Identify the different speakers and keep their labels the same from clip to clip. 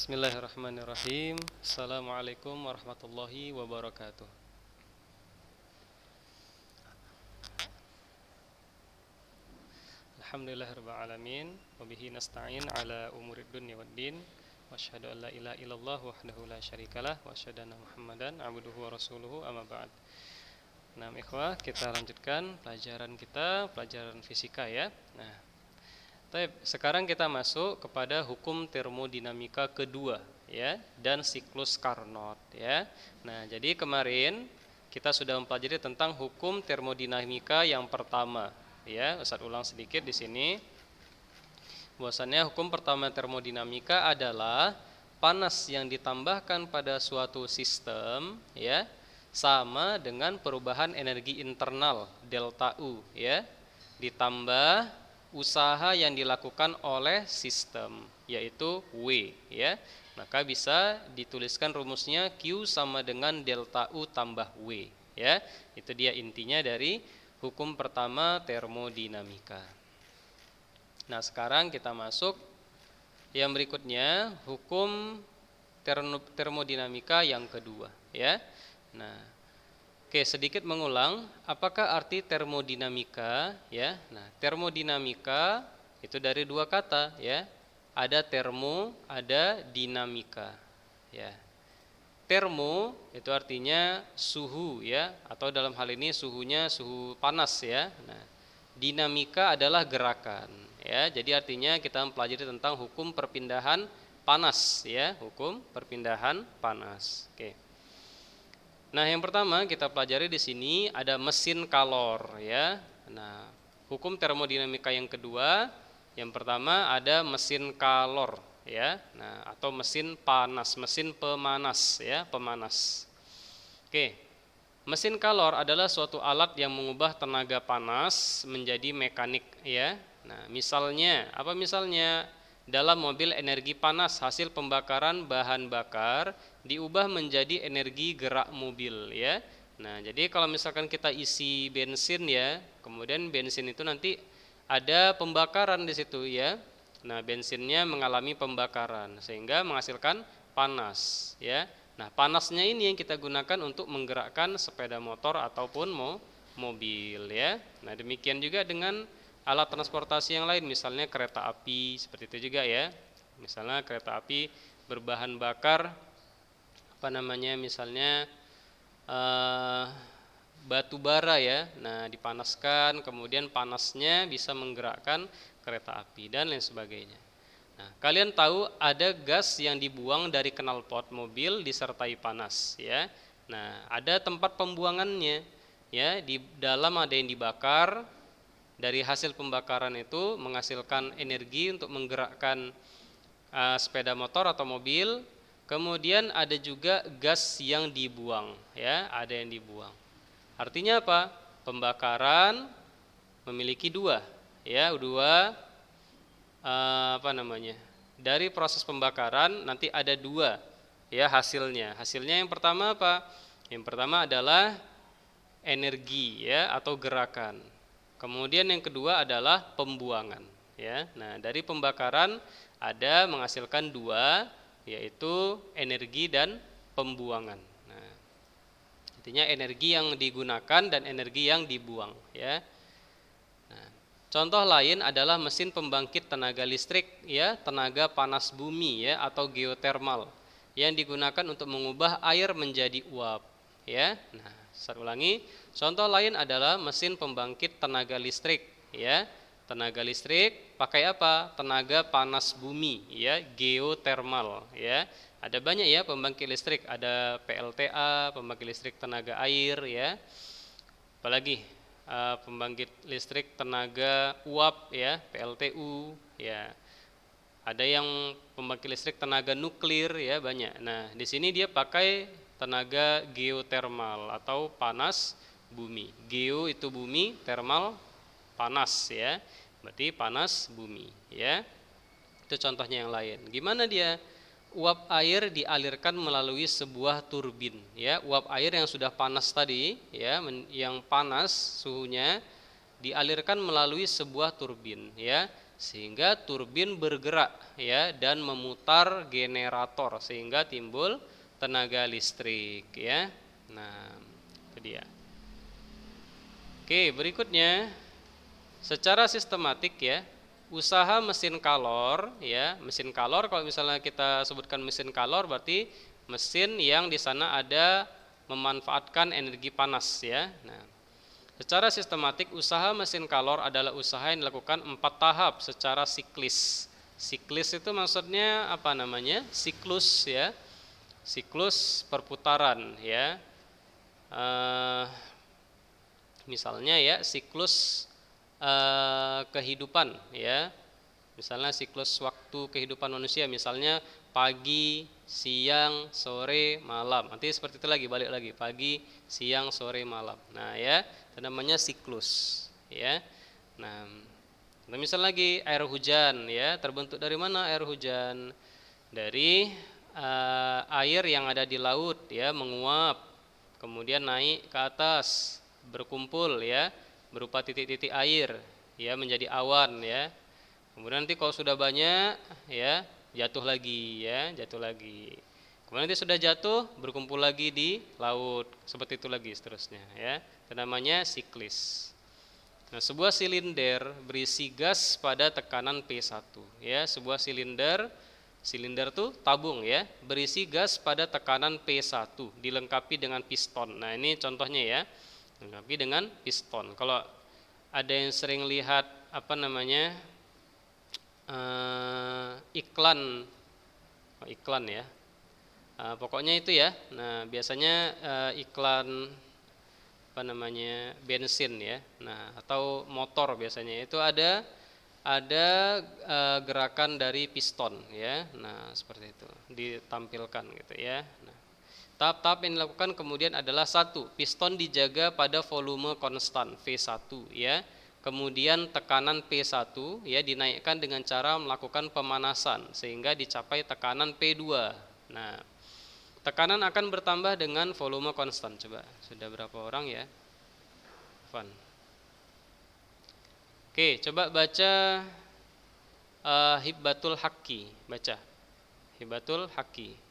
Speaker 1: Bismillahirrahmanirrahim. Assalamualaikum warahmatullahi wabarakatuh. Alhamdulillahirabbil alamin wa bihi nasta'in ala umurid dunya waddin. Wa asyhadu an la ilaha illallah wahdahu la syarikalah wa asyhadu anna Muhammadan abduhu wa rasuluhu amma ba'd. Nah, ikhwah, kita lanjutkan pelajaran fisika ya. Sekarang kita masuk kepada hukum termodinamika kedua ya dan siklus Carnot ya. Nah, jadi kemarin kita sudah mempelajari tentang hukum termodinamika yang pertama ya. Ustaz ulang sedikit di sini. Bahwasannya hukum pertama termodinamika adalah panas yang ditambahkan pada suatu sistem ya sama dengan perubahan energi internal delta U ya ditambah usaha yang dilakukan oleh sistem yaitu W ya. Maka bisa dituliskan rumusnya Q sama dengan delta U tambah W ya. Itu dia intinya dari hukum pertama termodinamika. Nah, sekarang kita masuk yang berikutnya, hukum termodinamika yang kedua ya. Nah, oke, sedikit mengulang, apakah arti termodinamika ya? Nah, termodinamika itu dari dua kata ya. Ada termo, ada dinamika ya. Termo itu artinya suhu ya, atau dalam hal ini suhunya suhu panas ya. Nah, dinamika adalah gerakan ya. Jadi artinya kita mempelajari tentang hukum perpindahan panas ya, hukum perpindahan panas. Oke. Nah, yang pertama kita pelajari di sini ada mesin kalor ya. Nah, hukum termodinamika yang kedua, yang pertama ada mesin kalor ya. Nah, atau mesin panas, mesin pemanas ya, pemanas. Oke. Mesin kalor adalah suatu alat yang mengubah tenaga panas menjadi mekanik ya. Nah, misalnya, apa misalnya? Dalam mobil energi panas hasil pembakaran bahan bakar diubah menjadi energi gerak mobil ya. Nah, jadi kalau misalkan kita isi bensin ya, kemudian bensin itu nanti ada pembakaran di situ ya. Nah, bensinnya mengalami pembakaran sehingga menghasilkan panas ya. Nah, panasnya ini yang kita gunakan untuk menggerakkan sepeda motor ataupun mobil ya. Nah, demikian juga dengan alat transportasi yang lain, misalnya kereta api, seperti itu juga ya. Misalnya kereta api berbahan bakar misalnya batu bara ya. Nah, dipanaskan, kemudian panasnya bisa menggerakkan kereta api dan lain sebagainya. Nah, kalian tahu ada gas yang dibuang dari knalpot mobil disertai panas ya. Nah, ada tempat pembuangannya ya, di dalam ada yang dibakar. Dari hasil pembakaran itu menghasilkan energi untuk menggerakkan sepeda motor atau mobil. Kemudian ada juga gas yang dibuang ya, ada yang dibuang. Artinya apa? Pembakaran memiliki dua dari proses pembakaran nanti ada dua ya hasilnya. Hasilnya yang pertama apa? Yang pertama adalah energi ya atau gerakan. Kemudian yang kedua adalah pembuangan ya. Nah, dari pembakaran ada menghasilkan dua, yaitu energi dan pembuangan. Nah, intinya energi yang digunakan dan energi yang dibuang ya. Nah, contoh lain adalah mesin pembangkit tenaga listrik ya, tenaga panas bumi ya atau geotermal yang digunakan untuk mengubah air menjadi uap ya. Nah, saya ulangi, contoh lain adalah mesin pembangkit tenaga listrik ya. Tenaga listrik pakai apa? Tenaga panas bumi ya, geotermal ya. Ada banyak ya pembangkit listrik, ada PLTA, pembangkit listrik tenaga air ya. Apalagi pembangkit listrik tenaga uap ya, PLTU ya. Ada yang pembangkit listrik tenaga nuklir ya, banyak. Nah, di sini dia pakai tenaga geotermal atau panas bumi. Geo itu bumi, termal panas ya. Berarti panas bumi ya. Itu contohnya yang lain. Gimana dia? Uap air dialirkan melalui sebuah turbin ya. Uap air yang sudah panas tadi ya, yang panas suhunya dialirkan melalui sebuah turbin ya, sehingga turbin bergerak ya dan memutar generator sehingga timbul tenaga listrik ya. Nah, itu dia. Oke, berikutnya secara sistematik ya, usaha mesin kalor ya, mesin kalor kalau misalnya kita sebutkan mesin kalor berarti mesin yang di sana ada memanfaatkan energi panas ya. Nah, secara sistematik usaha mesin kalor adalah usaha yang dilakukan 4 tahap secara siklis. Siklis itu maksudnya apa namanya? Siklus ya. Siklus perputaran ya. Misalnya ya siklus kehidupan ya, misalnya siklus waktu kehidupan manusia, misalnya pagi, siang, sore, malam, nanti seperti itu lagi, balik lagi pagi, siang, sore, malam. Nah ya, itu namanya siklus ya. Nah, misal lagi air hujan ya, terbentuk dari mana air hujan? Dari air yang ada di laut ya, menguap kemudian naik ke atas, berkumpul ya, berupa titik-titik air ya, menjadi awan ya. Kemudian nanti kalau sudah banyak ya, jatuh lagi ya, jatuh lagi. Kemudian nanti sudah jatuh, berkumpul lagi di laut, seperti itu lagi seterusnya ya. Itu namanya siklis. Nah, sebuah silinder berisi gas pada tekanan P1 ya, sebuah silinder tuh tabung ya, berisi gas pada tekanan P1 dilengkapi dengan piston. Nah, ini contohnya ya. Dilengkapi dengan piston. Kalau ada yang sering lihat apa namanya? Iklan ya. Pokoknya itu ya. Nah, biasanya iklan apa namanya? Bensin ya. Nah, atau motor biasanya itu ada gerakan dari piston ya. Nah, seperti itu ditampilkan gitu ya. Nah, tahap-tahap yang dilakukan kemudian adalah satu, piston dijaga pada volume konstan V1 ya. Kemudian tekanan P1 ya dinaikkan dengan cara melakukan pemanasan sehingga dicapai tekanan P2. Nah, tekanan akan bertambah dengan volume konstan. Coba, sudah berapa orang ya? Van. Oke, coba baca Hibbatul Haqqi, baca Hibbatul Haqqi.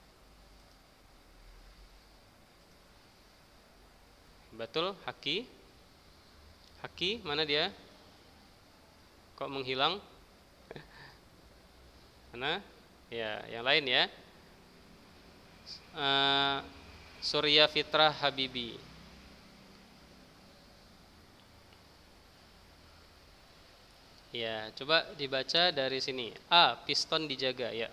Speaker 1: Hibbatul Haqqi. Haqqi mana dia? Kok menghilang? Mana? Ya, yang lain ya. Surya Fitrah Habibi. Ya, coba dibaca dari sini. A, piston dijaga ya.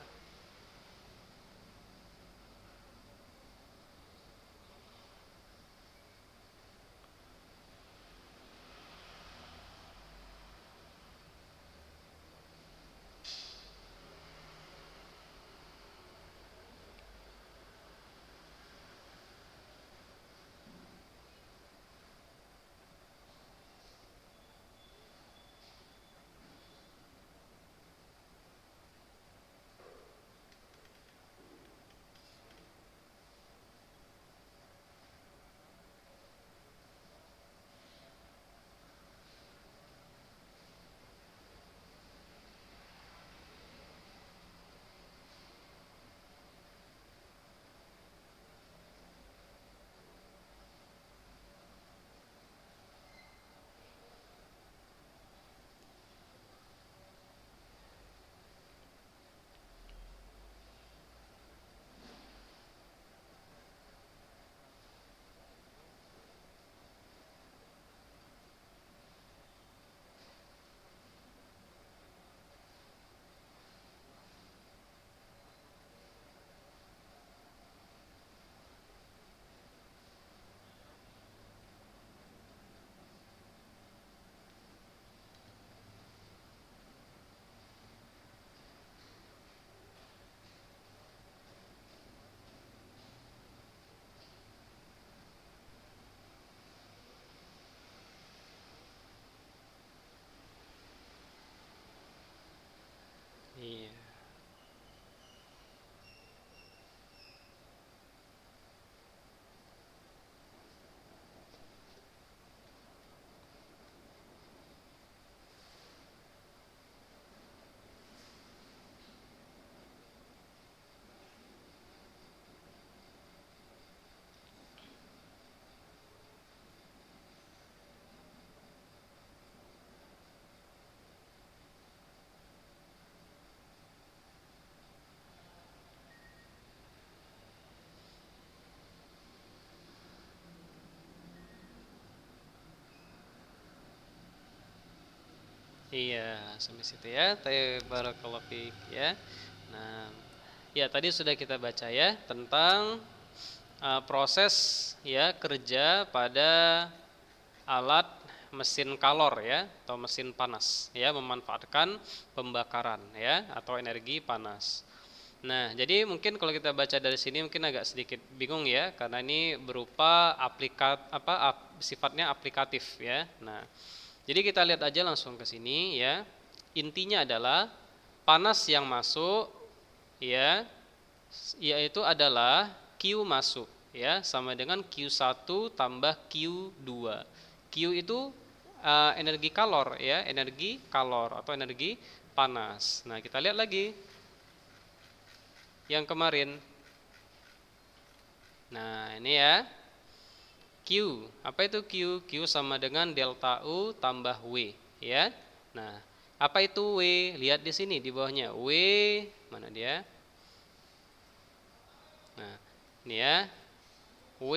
Speaker 1: Iya, sampai situ ya. Barakallahu fiik ya. Nah, ya tadi sudah kita baca ya tentang proses ya kerja pada alat mesin kalor ya atau mesin panas ya, memanfaatkan pembakaran ya atau energi panas. Nah, jadi mungkin kalau kita baca dari sini mungkin agak sedikit bingung ya karena ini berupa sifatnya aplikatif ya. Nah, jadi kita lihat aja langsung ke sini ya. Intinya adalah panas yang masuk ya yaitu adalah Q masuk ya sama dengan Q1 tambah Q2. Q itu energi kalor ya, energi kalor atau energi panas. Nah, kita lihat lagi yang kemarin. Nah, ini ya. Q. Apa itu Q? Q sama dengan delta U tambah W ya. Nah, apa itu W? Lihat di sini di bawahnya. W mana dia? Nah, ini ya. W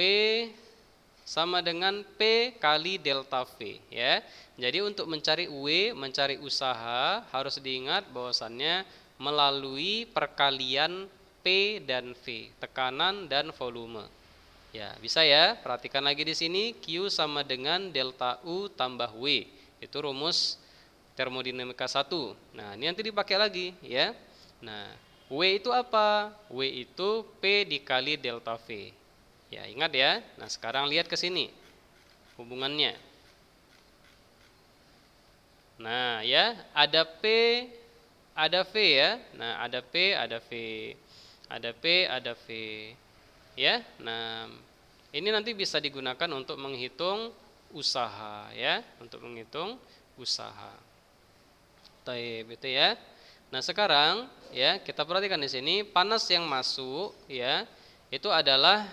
Speaker 1: sama dengan P kali delta V ya. Jadi untuk mencari W, mencari usaha harus diingat bahwasannya melalui perkalian P dan V, tekanan dan volume. Ya, bisa ya. Perhatikan lagi di sini Q sama dengan delta U tambah W. Itu rumus termodinamika 1. Nah, ini nanti dipakai lagi ya. Nah, W itu apa? W itu P dikali delta V. Ya, ingat ya. Nah, sekarang lihat ke sini hubungannya. Nah, ya, ada P, ada V ya. Nah, ada P, ada V. Ada P, ada V. Ya. Nah, ini nanti bisa digunakan untuk menghitung usaha ya, untuk menghitung usaha. Taib itu ya. Nah, sekarang ya kita perhatikan di sini panas yang masuk ya itu adalah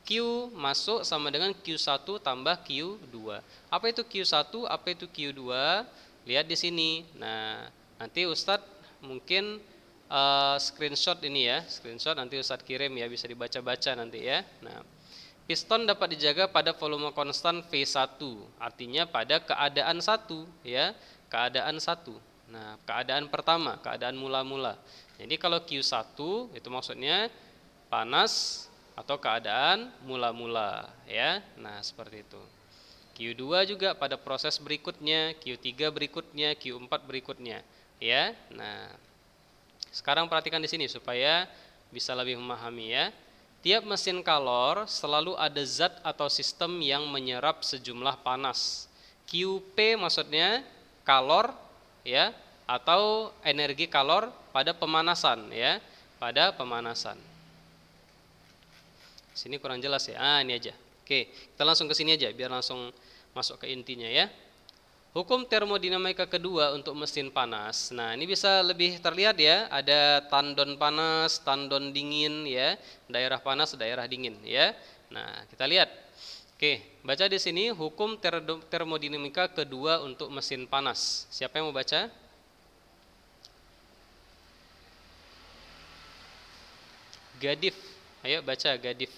Speaker 1: Q masuk sama dengan Q1 tambah Q2. Apa itu Q1? Apa itu Q2? Lihat di sini. Nah, nanti Ustadz mungkin screenshot ini ya, screenshot nanti Ustadz kirim ya, bisa dibaca-baca nanti ya. Nah, piston dapat dijaga pada volume konstan V1, artinya pada keadaan 1 ya, keadaan 1. Nah, keadaan pertama, keadaan mula-mula. Jadi kalau Q1 itu maksudnya panas atau keadaan mula-mula ya. Nah, seperti itu. Q2 juga pada proses berikutnya, Q3 berikutnya, Q4 berikutnya ya. Nah, sekarang perhatikan di sini supaya bisa lebih memahami ya. Tiap mesin kalor selalu ada zat atau sistem yang menyerap sejumlah panas. QP maksudnya kalor ya atau energi kalor pada pemanasan ya, pada pemanasan. Sini kurang jelas ya. Ini aja. Oke, kita langsung ke sini aja biar langsung masuk ke intinya ya. Hukum termodinamika kedua untuk mesin panas. Nah, ini bisa lebih terlihat ya, ada tandon panas, tandon dingin ya, daerah panas, daerah dingin ya. Nah, kita lihat. Oke, baca di sini hukum termodinamika kedua untuk mesin panas. Siapa yang mau baca? Gadif. Ayo baca Gadif.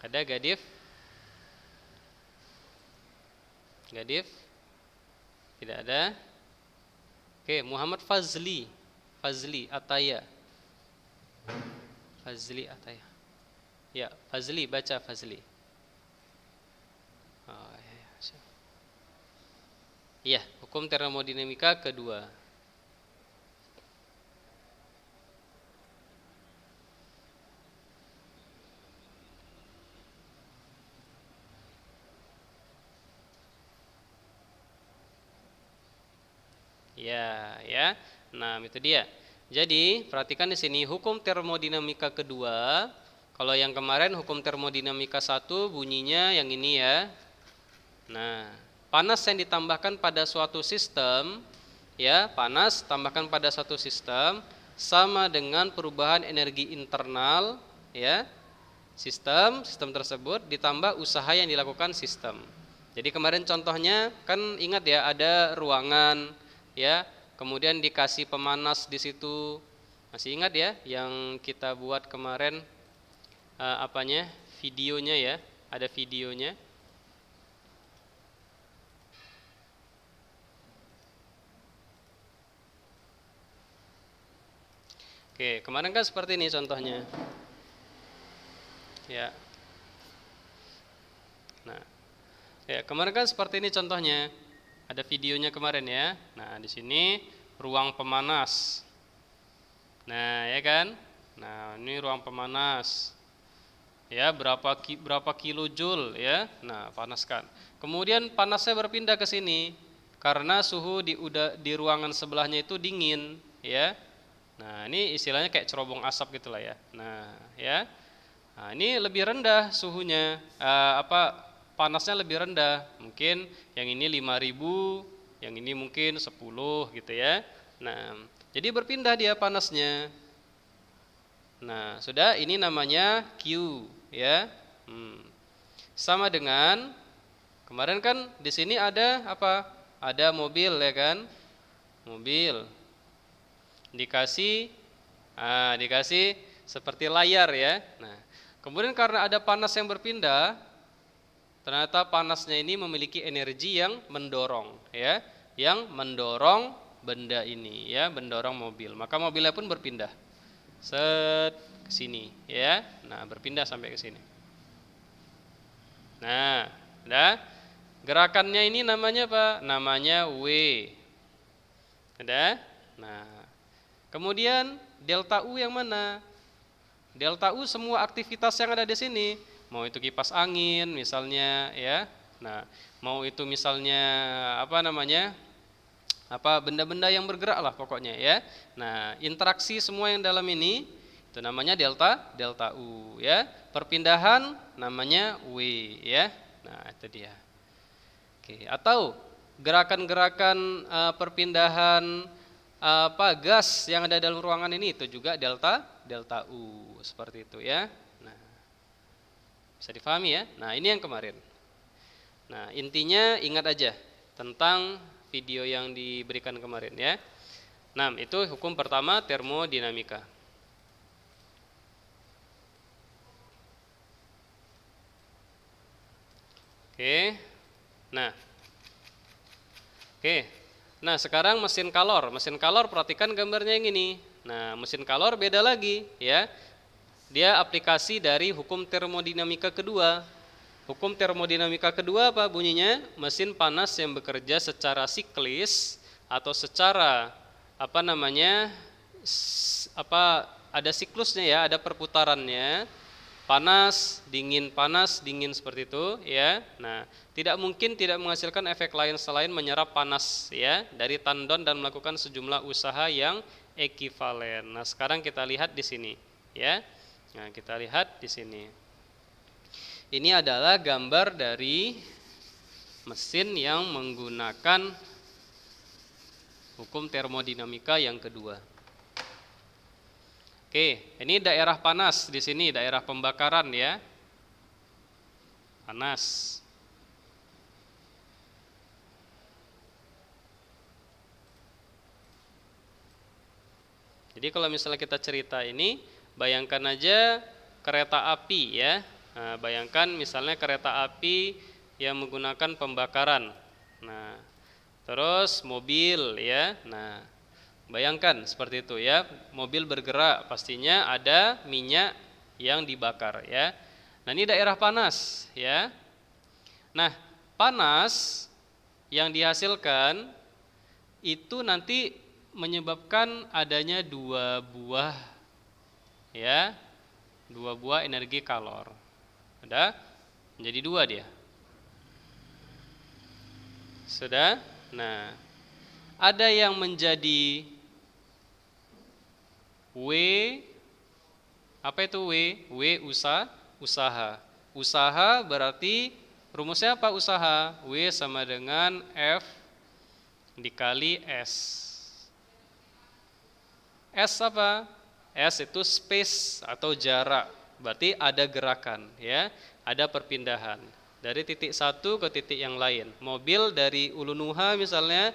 Speaker 1: Ada Gadif? Gadif? Tidak ada. Oke, Muhammad Fazli. Fazli Ataya. Fazli Ataya. Ya, Fazli baca Fazli. Oh, ya, hukum termodinamika kedua. Ya. Nah, itu dia. Jadi, perhatikan di sini hukum termodinamika kedua. Kalau yang kemarin hukum termodinamika 1 bunyinya yang ini ya. Nah, panas yang ditambahkan pada suatu sistem ya, panas tambahkan pada suatu sistem sama dengan perubahan energi internal ya. Sistem tersebut ditambah usaha yang dilakukan sistem. Jadi kemarin contohnya kan ingat ya, ada ruangan ya, kemudian dikasih pemanas di situ. Masih ingat ya yang kita buat kemarin videonya ya, ada videonya. Oke, kemarin kan seperti ini contohnya. Ya. Nah, ya kemarin kan seperti ini contohnya. Ada videonya kemarin ya. Nah, di sini ruang pemanas. Nah, ya kan? Nah, ini ruang pemanas. Ya, berapa kilojoule ya. Nah, panaskan. Kemudian panasnya berpindah ke sini karena suhu di ruangan sebelahnya itu dingin, ya. Nah, ini istilahnya kayak cerobong asap gitulah ya. Nah, ya. Nah, ini lebih rendah suhunya, panasnya lebih rendah. Mungkin yang ini 5.000, yang ini mungkin 10 gitu ya. Nah, jadi berpindah dia panasnya. Nah, sudah, ini namanya Q ya. Sama dengan kemarin kan di sini ada apa? Ada mobil ya kan? Mobil. Dikasih seperti layar ya. Nah, kemudian karena ada panas yang berpindah, ternyata panasnya ini memiliki energi yang mendorong ya, yang mendorong benda ini ya, mendorong mobil. Maka mobilnya pun berpindah. Set ke sini ya. Nah, berpindah sampai ke sini. Nah, udah. Gerakannya ini namanya apa? Namanya W. Udah? Nah, kemudian delta U yang mana? Delta U semua aktivitas yang ada di sini. Mau itu kipas angin misalnya ya. Nah, mau itu misalnya benda-benda yang bergerak lah pokoknya ya. Nah, interaksi semua yang dalam ini itu namanya delta U ya. Perpindahan namanya W ya. Nah, itu dia. Oke, atau gerakan-gerakan perpindahan gas yang ada dalam ruangan ini itu juga delta U seperti itu ya. Nah, bisa difahami ya. Nah, ini yang kemarin. Nah, intinya ingat aja tentang video yang diberikan kemarin ya. Nah, itu hukum pertama termodinamika. Oke. Nah, sekarang mesin kalor. Mesin kalor perhatikan gambarnya yang ini. Nah, mesin kalor beda lagi ya. Dia aplikasi dari hukum termodinamika kedua. Hukum termodinamika kedua apa bunyinya? Mesin panas yang bekerja secara siklis atau secara ada siklusnya ya, ada perputarannya. Panas, dingin seperti itu ya. Nah, tidak mungkin tidak menghasilkan efek lain selain menyerap panas ya dari tandon dan melakukan sejumlah usaha yang ekivalen. Nah, sekarang kita lihat di sini ya. Nah, kita lihat di sini. Ini adalah gambar dari mesin yang menggunakan hukum termodinamika yang kedua. Oke, ini daerah panas di sini, daerah pembakaran ya. Panas. Jadi kalau misalnya kita cerita ini, bayangkan aja kereta api ya. Nah, bayangkan misalnya kereta api yang menggunakan pembakaran. Nah, terus mobil ya. Nah, bayangkan seperti itu ya, mobil bergerak pastinya ada minyak yang dibakar ya. Nah, ini daerah panas ya. Nah, panas yang dihasilkan itu nanti menyebabkan adanya dua buah energi kalor. Ada menjadi dua dia. Sudah? Nah, ada yang menjadi W, apa itu W? W usaha. Usaha berarti rumusnya apa usaha? W sama dengan F dikali S. S apa? S itu space atau jarak. Berarti ada gerakan ya, ada perpindahan dari titik satu ke titik yang lain. Mobil dari Ulu Nuha misalnya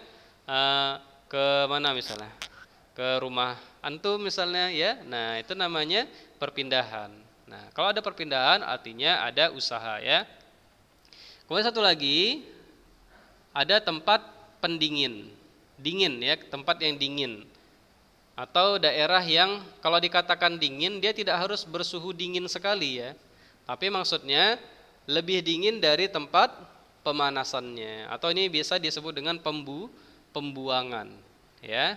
Speaker 1: ke mana misalnya? Ke rumah antum misalnya ya. Nah, itu namanya perpindahan. Nah, kalau ada perpindahan artinya ada usaha ya. Kemudian satu lagi, ada tempat pendingin. Dingin ya, tempat yang dingin. Atau daerah yang kalau dikatakan dingin dia tidak harus bersuhu dingin sekali ya. Tapi maksudnya lebih dingin dari tempat pemanasannya. Atau ini bisa disebut dengan pembuangan ya.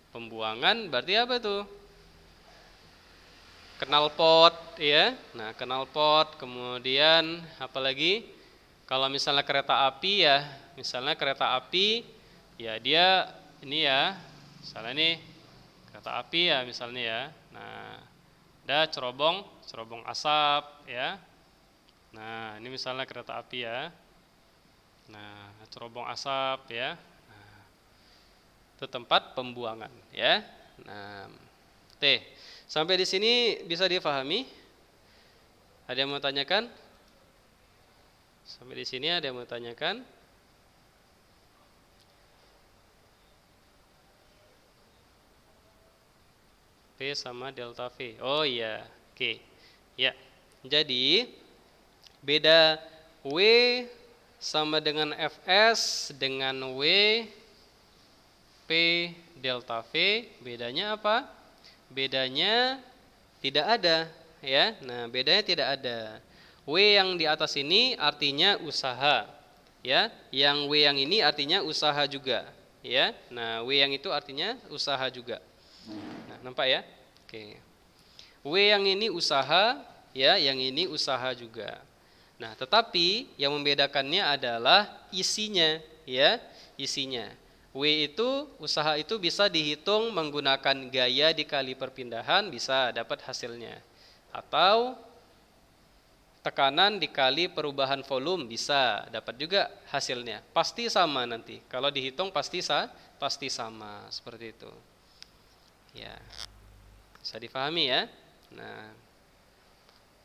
Speaker 1: Pembuangan berarti apa tuh? Knalpot ya. Nah, knalpot, kemudian apalagi kalau misalnya kereta api ya, misalnya kereta api ya dia ini ya, misalnya ini kereta api ya misalnya ya. Nah, ada cerobong asap ya. Nah, ini misalnya kereta api ya. Nah, cerobong asap ya. Nah, itu tempat pembuangan ya. Nah, T. Sampai di sini bisa difahami? Ada yang mau tanyakan? Sampai di sini ada yang mau tanyakan? P sama delta V. Oh iya, oke. Ya. Jadi beda W sama dengan Fs dengan W P delta V, bedanya apa? Bedanya tidak ada ya. Nah, bedanya tidak ada. W yang di atas ini artinya usaha ya. Yang W yang ini artinya usaha juga ya. Nah, W yang itu artinya usaha juga. Nah, nampak ya? Oke. W yang ini usaha ya, yang ini usaha juga. Nah, tetapi yang membedakannya adalah isinya ya, isinya. W itu usaha itu bisa dihitung menggunakan gaya dikali perpindahan, bisa dapat hasilnya. Atau tekanan dikali perubahan volume, bisa dapat juga hasilnya. Pasti sama nanti. Kalau dihitung pasti sama seperti itu. Ya. Bisa difahami ya? Nah,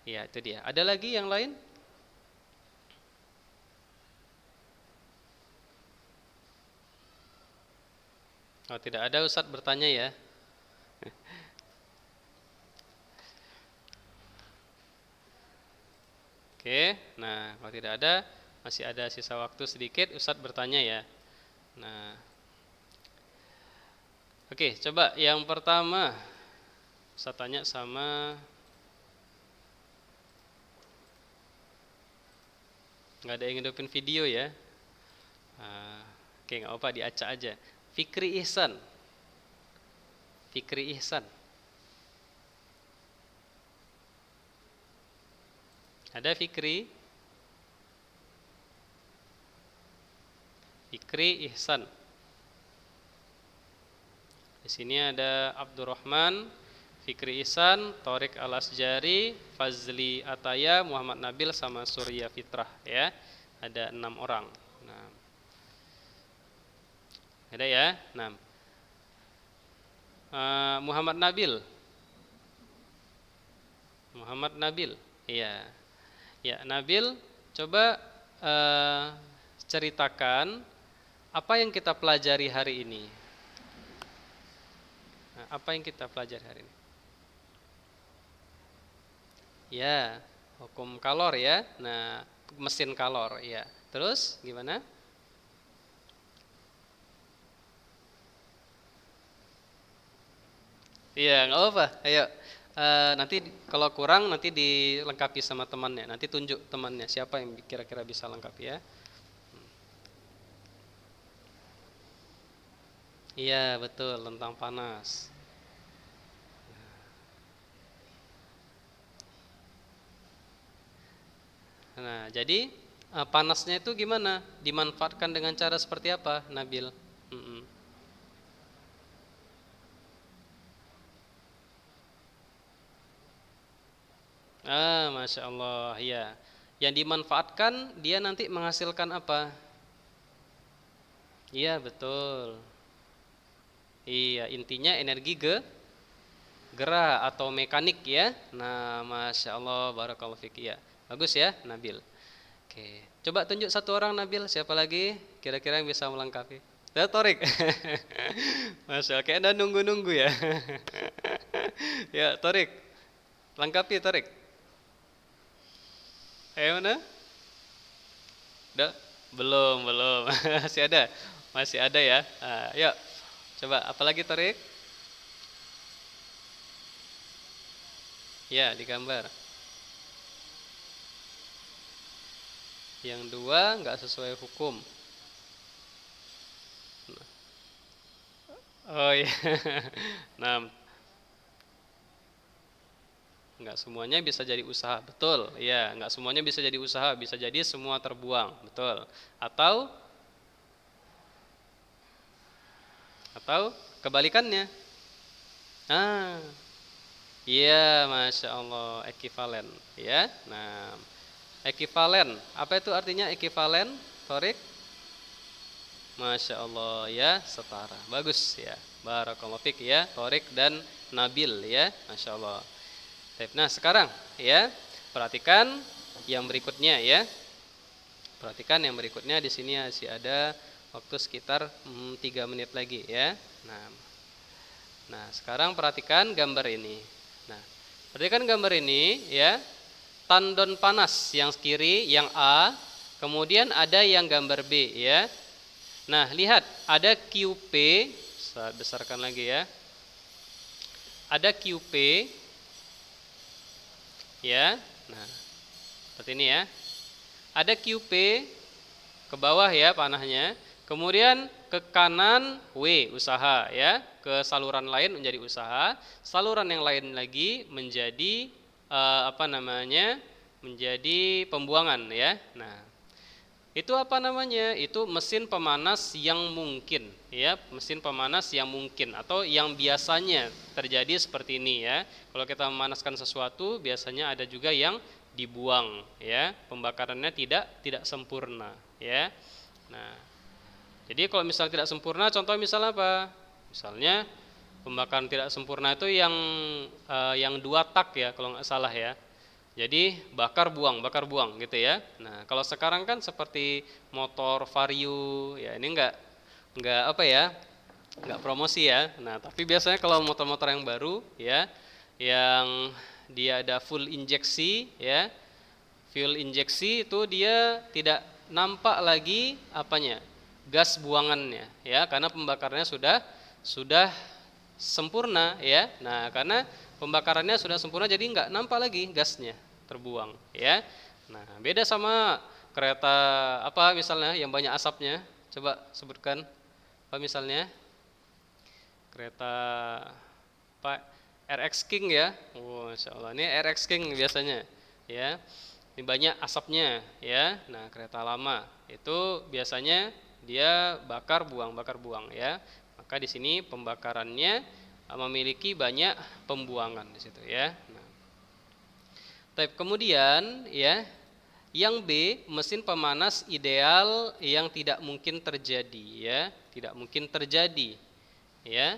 Speaker 1: ya itu dia. Ada lagi yang lain? Oh, tidak ada, Ustadz bertanya ya. Oke, nah kalau tidak ada, masih ada sisa waktu sedikit, Ustadz bertanya ya. Nah, oke, coba yang pertama Ustadz tanya sama, nggak ada yang ngidupin video ya. Oke, nggak apa-apa, diacak aja. Fikri Ihsan. Fikri Ihsan. Ada Fikri? Fikri Ihsan. Di sini ada Abdurrahman, Fikri Ihsan, Torik Al-Asjari, Fazli Ataya, Muhammad Nabil sama Surya Fitrah ya. Ada 6 orang. Nah, ada ya? 6. Muhammad Nabil. Muhammad Nabil. Iya. Ya, Nabil, coba ceritakan apa yang kita pelajari hari ini. Nah, apa yang kita pelajari hari ini? Ya, hukum kalor ya. Nah, mesin kalor ya. Terus gimana? Iya, nggak apa. Ayo, nanti kalau kurang nanti dilengkapi sama temannya. Nanti tunjuk temannya siapa yang kira-kira bisa lengkapi ya. Iya, betul, tentang panas. Nah, jadi panasnya itu gimana? Dimanfaatkan dengan cara seperti apa, Nabil? Mm-mm. Masya Allah, ya. Yang dimanfaatkan dia nanti menghasilkan apa? Iya, betul. Iya, intinya energi gerak atau mekanik ya. Nah, Masya Allah, barakallahu fik ya. Bagus ya, Nabil. Oke, coba tunjuk satu orang Nabil, siapa lagi kira-kira yang bisa melengkapi? Ya, Torik. Masya Allah, kayak udah nunggu-nunggu ya. Ya, Torik, lengkapi Torik. Mana? Udah? Belum. Masih ada. Masih ada ya. Yuk. Coba apalagi Torik? Ya, digambar. Yang dua nggak sesuai hukum. Oh iya. Nah, nggak semuanya bisa jadi usaha, betul. Ya, nggak semuanya bisa jadi usaha, bisa jadi semua terbuang, betul. Atau kebalikannya. Ah, iya, masya Allah, ekivalen, ya. Nah, ekivalen, apa itu artinya ekivalen, Torik? Masya Allah, ya, setara, bagus ya. Barakallahu fik ya, Torik dan Nabil ya, masya Allah. Nah, sekarang ya, perhatikan yang berikutnya ya. Perhatikan yang berikutnya, di sini masih ada waktu sekitar 3 menit lagi ya. Nah, sekarang perhatikan gambar ini. Nah, perhatikan gambar ini ya. Tandon panas yang kiri, yang A, kemudian ada yang gambar B ya. Nah, lihat ada QP, saya besarkan lagi ya. Ada QP ya. Nah, seperti ini ya. Ada QP ke bawah ya panahnya. Kemudian ke kanan W usaha ya, ke saluran lain menjadi usaha, saluran yang lain lagi menjadi menjadi pembuangan ya. Nah, itu apa namanya? Itu mesin pemanas yang mungkin ya, mesin pemanas yang mungkin atau yang biasanya terjadi seperti ini ya. Kalau kita memanaskan sesuatu biasanya ada juga yang dibuang ya, pembakarannya tidak sempurna ya. Nah, jadi kalau misalnya tidak sempurna, contoh misalnya apa? Misalnya pembakaran tidak sempurna itu yang 2 tak ya kalau nggak salah ya. Jadi bakar buang gitu ya. Nah, kalau sekarang kan seperti motor Vario ya, ini nggak apa ya, nggak promosi ya. Nah, tapi biasanya kalau motor-motor yang baru ya, yang dia ada full injeksi ya, fuel injeksi itu dia tidak nampak lagi apanya, gas buangannya ya, karena pembakarannya sudah sempurna ya. Nah, karena pembakarannya sudah sempurna jadi nggak nampak lagi gasnya terbuang ya. Nah, beda sama kereta apa misalnya yang banyak asapnya, coba sebutkan apa misalnya, kereta Pak RX King ya. Oh, Masya Allah, ini RX King biasanya ya. Ini banyak asapnya ya. Nah, kereta lama itu biasanya dia bakar buang ya. Maka di sini pembakarannya memiliki banyak pembuangan di situ ya. Nah, kemudian ya, yang B, mesin pemanas ideal yang tidak mungkin terjadi ya, tidak mungkin terjadi ya.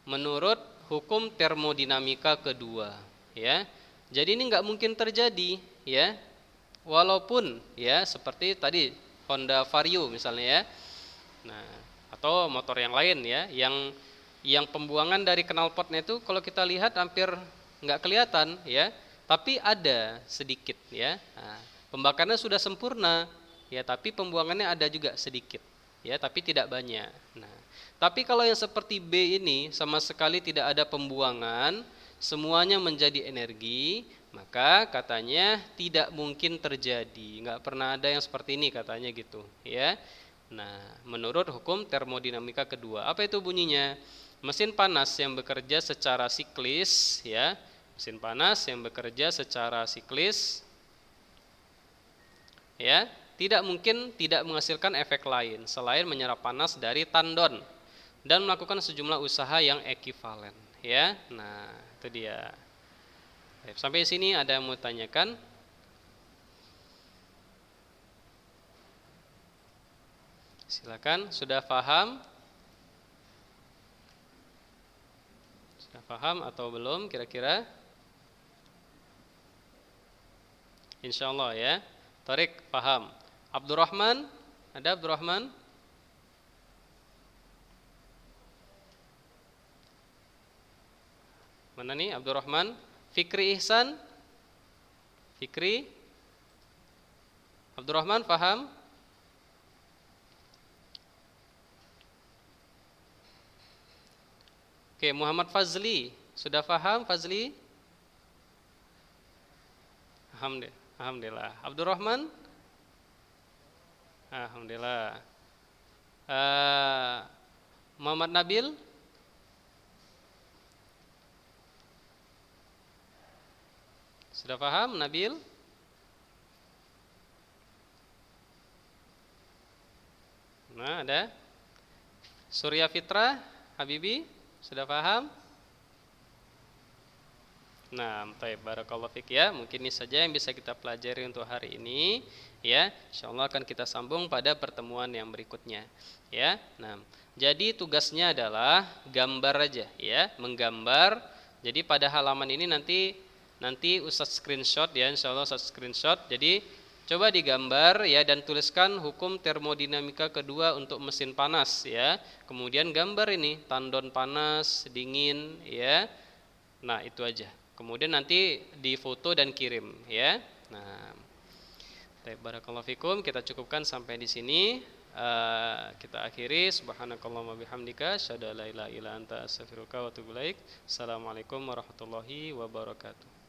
Speaker 1: Menurut hukum termodinamika kedua ya. Jadi ini nggak mungkin terjadi ya, walaupun ya seperti tadi Honda Vario misalnya ya. Nah, atau motor yang lain ya, yang pembuangan dari knalpotnya itu kalau kita lihat hampir nggak kelihatan ya, tapi ada sedikit ya. Nah, pembakarannya sudah sempurna ya, tapi pembuangannya ada juga sedikit ya, tapi tidak banyak. Nah, tapi kalau yang seperti B ini sama sekali tidak ada pembuangan, semuanya menjadi energi, maka katanya tidak mungkin terjadi, nggak pernah ada yang seperti ini katanya gitu ya. Nah, menurut hukum termodinamika kedua, apa itu bunyinya? Mesin panas yang bekerja secara siklis ya, mesin panas yang bekerja secara siklis ya, tidak mungkin tidak menghasilkan efek lain selain menyerap panas dari tandon dan melakukan sejumlah usaha yang ekivalen ya. Nah, itu dia. Sampai sini ada yang mau tanyakan? Silakan, sudah paham? Sudah paham atau belum kira-kira? Insyaallah ya. Tarik paham. Abdurrahman, ada Abdurrahman? Mana nih Abdurrahman? Fikri Ihsan? Fikri? Abdurrahman paham? Oke, Muhammad Fazli, sudah paham Fazli? Alhamdulillah. Abdurrahman? Alhamdulillah. Eh, Muhammad Nabil? Sudah paham Nabil? Nah, ada. Surya Fitra, Habibi, sudah paham? Nah, baik, barakallahu fik ya. Mungkin ini saja yang bisa kita pelajari untuk hari ini ya. Insyaallah akan kita sambung pada pertemuan yang berikutnya ya. Nah, jadi tugasnya adalah gambar aja ya, menggambar. Jadi pada halaman ini nanti Ustadz screenshot ya, insyaallah Ustadz screenshot. Jadi coba digambar ya dan tuliskan hukum termodinamika kedua untuk mesin panas ya. Kemudian gambar ini tandon panas, dingin ya. Nah, itu aja. Kemudian nanti difoto dan kirim ya. Nah, barakallahu fikum, kita cukupkan sampai di sini. Kita akhiri. Subhanakallahumma bihamdika asyhadu an la ilaha illa anta astaghfiruka wa atubu ilaik. Assalamualaikum warahmatullahi wabarakatuh.